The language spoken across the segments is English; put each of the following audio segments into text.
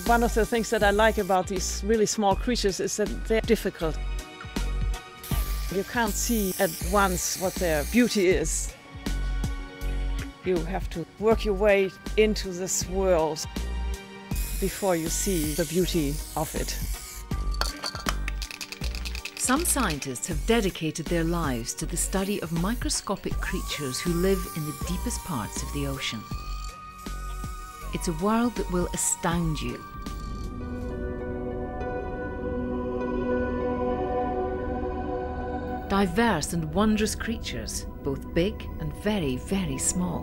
One of the things that I like about these really small creatures is that they're difficult. You can't see at once what their beauty is. You have to work your way into this world before you see the beauty of it. Some scientists have dedicated their lives to the study of microscopic creatures who live in the deepest parts of the ocean. It's a world that will astound you. Diverse and wondrous creatures, both big and very, very small.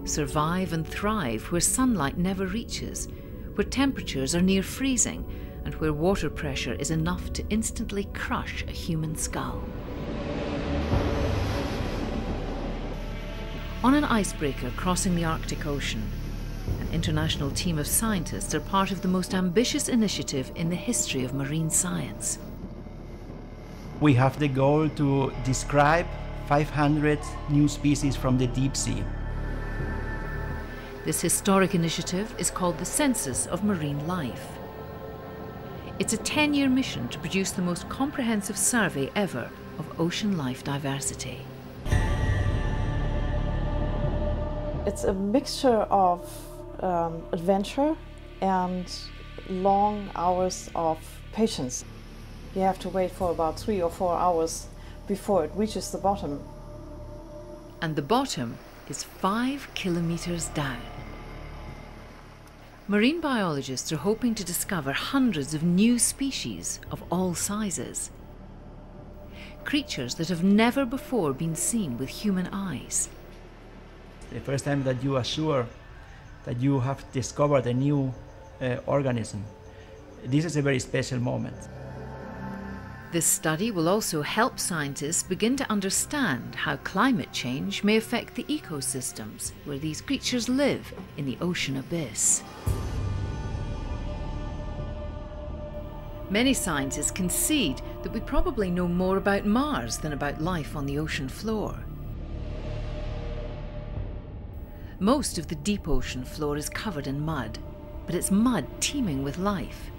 Survive and thrive where sunlight never reaches, where temperatures are near freezing, and where water pressure is enough to instantly crush a human skull. On an icebreaker crossing the Arctic Ocean, an international team of scientists are part of the most ambitious initiative in the history of marine science. We have the goal to describe 500 new species from the deep sea. This historic initiative is called the Census of Marine Life. It's a 10-year mission to produce the most comprehensive survey ever of ocean life diversity. It's a mixture of adventure and long hours of patience. You have to wait for about 3 or 4 hours before it reaches the bottom. And the bottom is 5 kilometers down. Marine biologists are hoping to discover hundreds of new species of all sizes. Creatures that have never before been seen with human eyes. The first time that you are sure that you have discovered a new organism, this is a very special moment. This study will also help scientists begin to understand how climate change may affect the ecosystems where these creatures live in the ocean abyss. Many scientists concede that we probably know more about Mars than about life on the ocean floor. Most of the deep ocean floor is covered in mud, but it's mud teeming with life.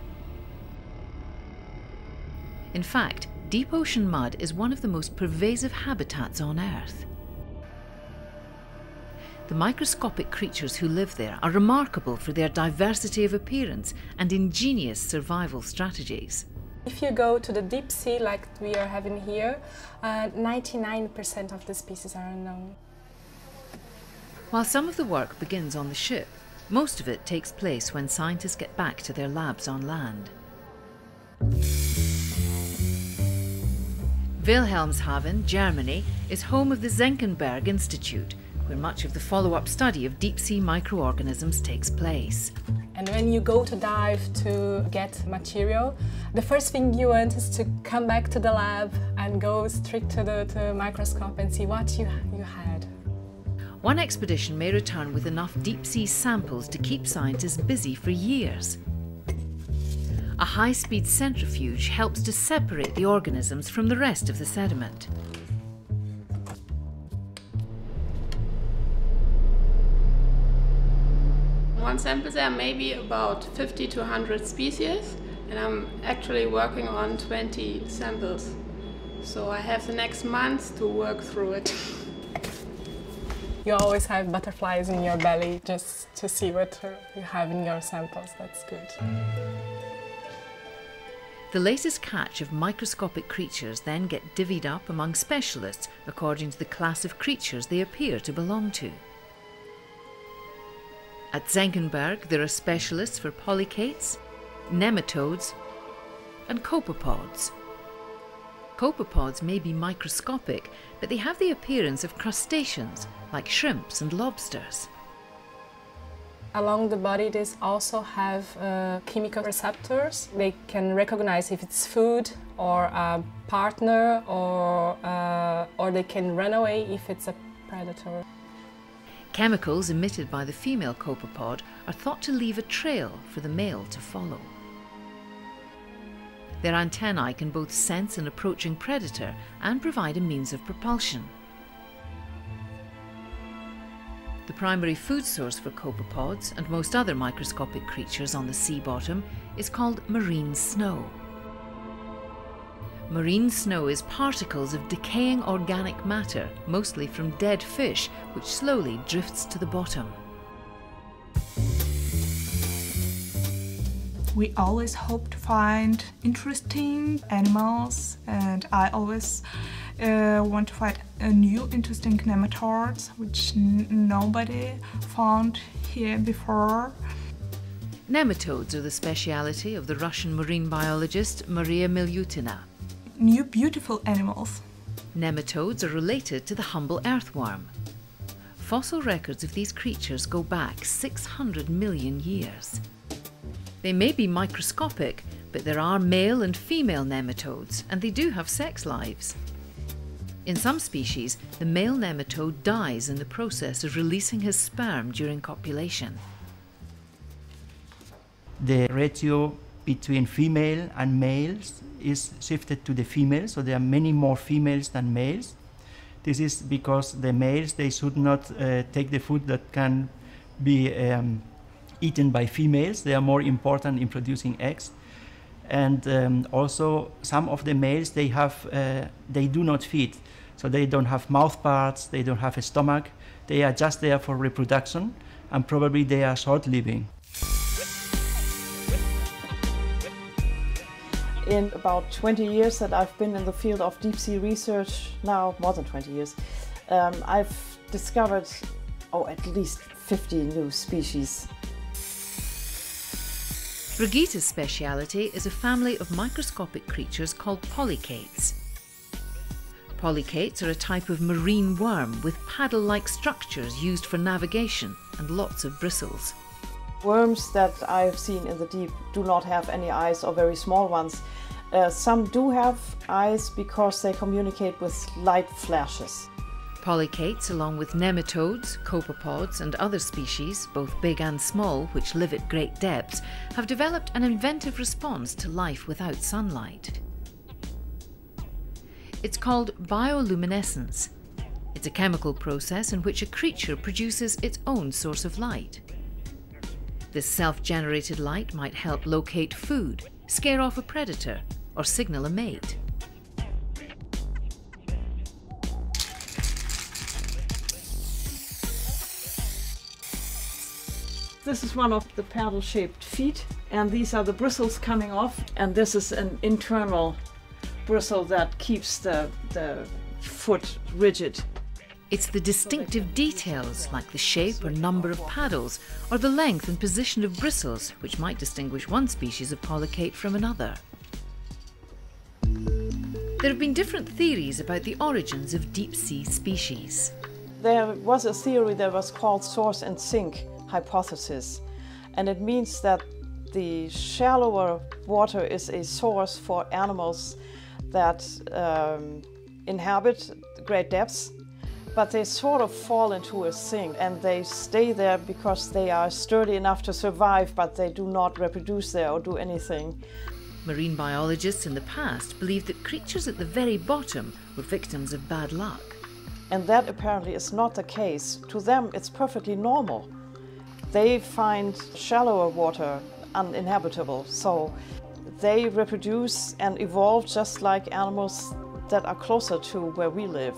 In fact, deep ocean mud is one of the most pervasive habitats on Earth. The microscopic creatures who live there are remarkable for their diversity of appearance and ingenious survival strategies. If you go to the deep sea like we are having here, 99% of the species are unknown. While some of the work begins on the ship, most of it takes place when scientists get back to their labs on land. Wilhelmshaven, Germany, is home of the Senckenberg Institute, where much of the follow-up study of deep-sea microorganisms takes place. And when you go to dive to get material, the first thing you want is to come back to the lab and go straight to the microscope and see what you had. One expedition may return with enough deep-sea samples to keep scientists busy for years. A high-speed centrifuge helps to separate the organisms from the rest of the sediment. One sample there may be about 50 to 100 species, and I'm actually working on 20 samples. So I have the next month to work through it. You always have butterflies in your belly just to see what you have in your samples. That's good. The latest catch of microscopic creatures then get divvied up among specialists according to the class of creatures they appear to belong to. At Senckenberg, there are specialists for polychaetes, nematodes, and copepods. Copepods may be microscopic, but they have the appearance of crustaceans, like shrimps and lobsters. Along the body, they also have chemical receptors. They can recognize if it's food or a partner, or they can run away if it's a predator. Chemicals emitted by the female copepod are thought to leave a trail for the male to follow. Their antennae can both sense an approaching predator and provide a means of propulsion. The primary food source for copepods and most other microscopic creatures on the sea bottom is called marine snow. Marine snow is particles of decaying organic matter, mostly from dead fish, which slowly drifts to the bottom. We always hope to find interesting animals, and I always want to find a new interesting nematodes which nobody found here before. Nematodes are the speciality of the Russian marine biologist Maria Milyutina. New beautiful animals. Nematodes are related to the humble earthworm. Fossil records of these creatures go back 600 million years. They may be microscopic, but there are male and female nematodes, and they do have sex lives. In some species, the male nematode dies in the process of releasing his sperm during copulation. The ratio between female and males is shifted to the females, so there are many more females than males. This is because the males, they should not take the food that can be eaten by females. They are more important in producing eggs. And also some of the males, they do not feed. So they don't have mouth parts, they don't have a stomach. They are just there for reproduction, and probably they are short-living. In about 20 years that I've been in the field of deep sea research, now more than 20 years, I've discovered at least 50 new species. Brigitta's speciality is a family of microscopic creatures called polychaetes. Polychaetes are a type of marine worm with paddle-like structures used for navigation and lots of bristles. Worms that I've seen in the deep do not have any eyes, or very small ones. Some do have eyes because they communicate with light flashes. Polychaetes, along with nematodes, copepods and other species, both big and small, which live at great depths, have developed an inventive response to life without sunlight. It's called bioluminescence. It's a chemical process in which a creature produces its own source of light. This self-generated light might help locate food, scare off a predator, or signal a mate. This is one of the paddle-shaped feet, and these are the bristles coming off, and this is an internal bristle that keeps the foot rigid. It's the distinctive details, like the shape or number of paddles, or the length and position of bristles, which might distinguish one species of polychaete from another. There have been different theories about the origins of deep-sea species. There was a theory that was called source and sink hypothesis, and it means that the shallower water is a source for animals that inhabit great depths, but they sort of fall into a sink, and they stay there because they are sturdy enough to survive, but they do not reproduce there or do anything. Marine biologists in the past believed that creatures at the very bottom were victims of bad luck. And that apparently is not the case. To them, it's perfectly normal. They find shallower water uninhabitable, so they reproduce and evolve just like animals that are closer to where we live.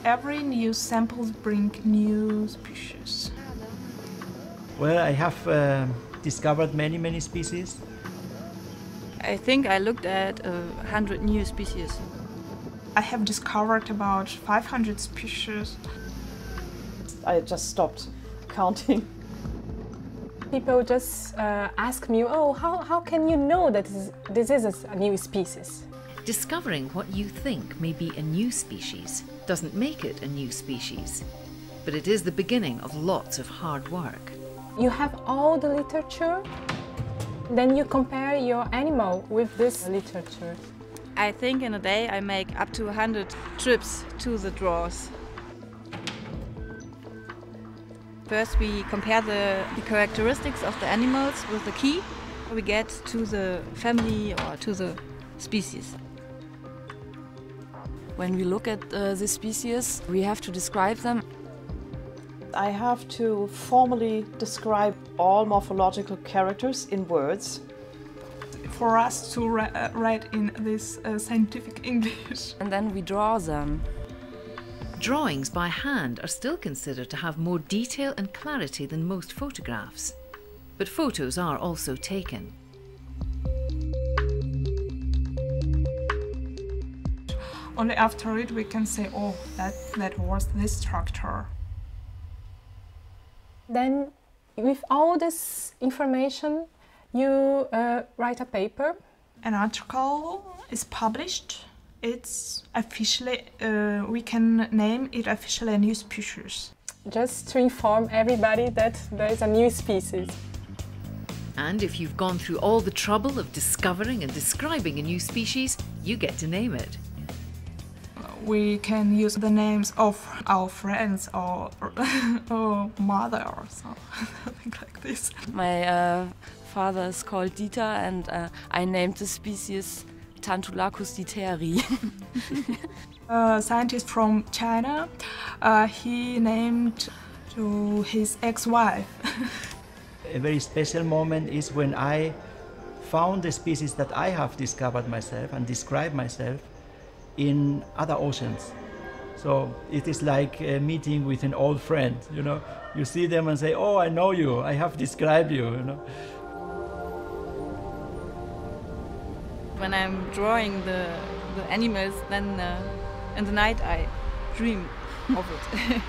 Every new sample brings new species. Well, I have discovered many species. I think I looked at 100 new species. I have discovered about 500 species. I just stopped counting. People just ask me, oh, how can you know that this is a new species? Discovering what you think may be a new species doesn't make it a new species, but it is the beginning of lots of hard work. You have all the literature, then you compare your animal with this literature. I think in a day I make up to 100 trips to the drawers. First we compare the characteristics of the animals with the key. We get to the family or to the species. When we look at the species, we have to describe them. I have to formally describe all morphological characters in words. For us to write in this scientific English. And then we draw them. Drawings by hand are still considered to have more detail and clarity than most photographs. But photos are also taken. Only after it we can say, oh, that was this structure. Then, with all this information, you write a paper. An article is published. It's officially, we can name it officially a new species. Just to inform everybody that there is a new species. And if you've gone through all the trouble of discovering and describing a new species, you get to name it. We can use the names of our friends or mother or something like this. My father is called Dieter, and I named the species Tantulacus dieteri. A scientist from China, he named to his ex-wife. A very special moment is when I found the species that I have discovered myself and described myself in other oceans. So it is like a meeting with an old friend, you know. You see them and say, oh, I know you, I have described you, you know. When I'm drawing the animals, then in the night I dream of it.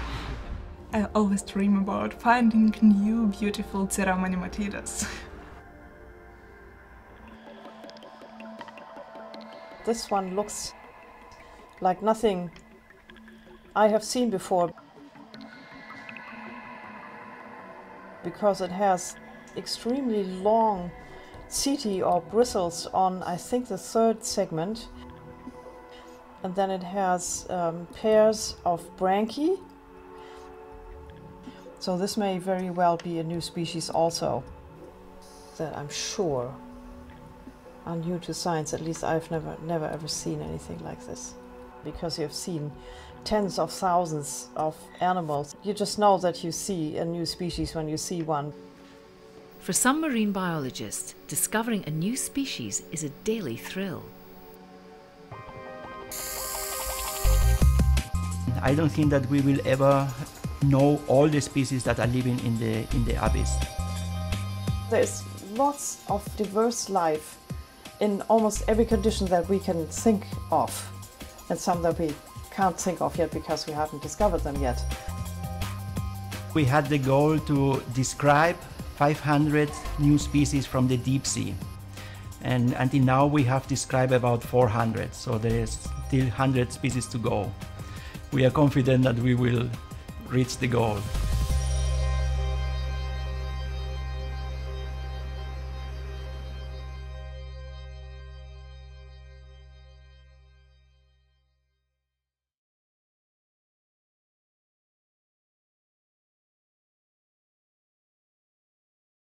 I always dream about finding new beautiful Nematodes. This one looks like nothing I have seen before, because it has extremely long setae or bristles on, I think, the third segment, and then it has pairs of branchiae. So this may very well be a new species also, that I'm sure are new to science. At least I've never ever seen anything like this. Because you've seen tens of thousands of animals, you just know that you see a new species when you see one. For some marine biologists, discovering a new species is a daily thrill. I don't think that we will ever know all the species that are living in the abyss. There's lots of diverse life in almost every condition that we can think of, and some that we can't think of yet because we haven't discovered them yet. We had the goal to describe 500 new species from the deep sea, and until now we have described about 400, so there is still 100 species to go. We are confident that we will reach the goal.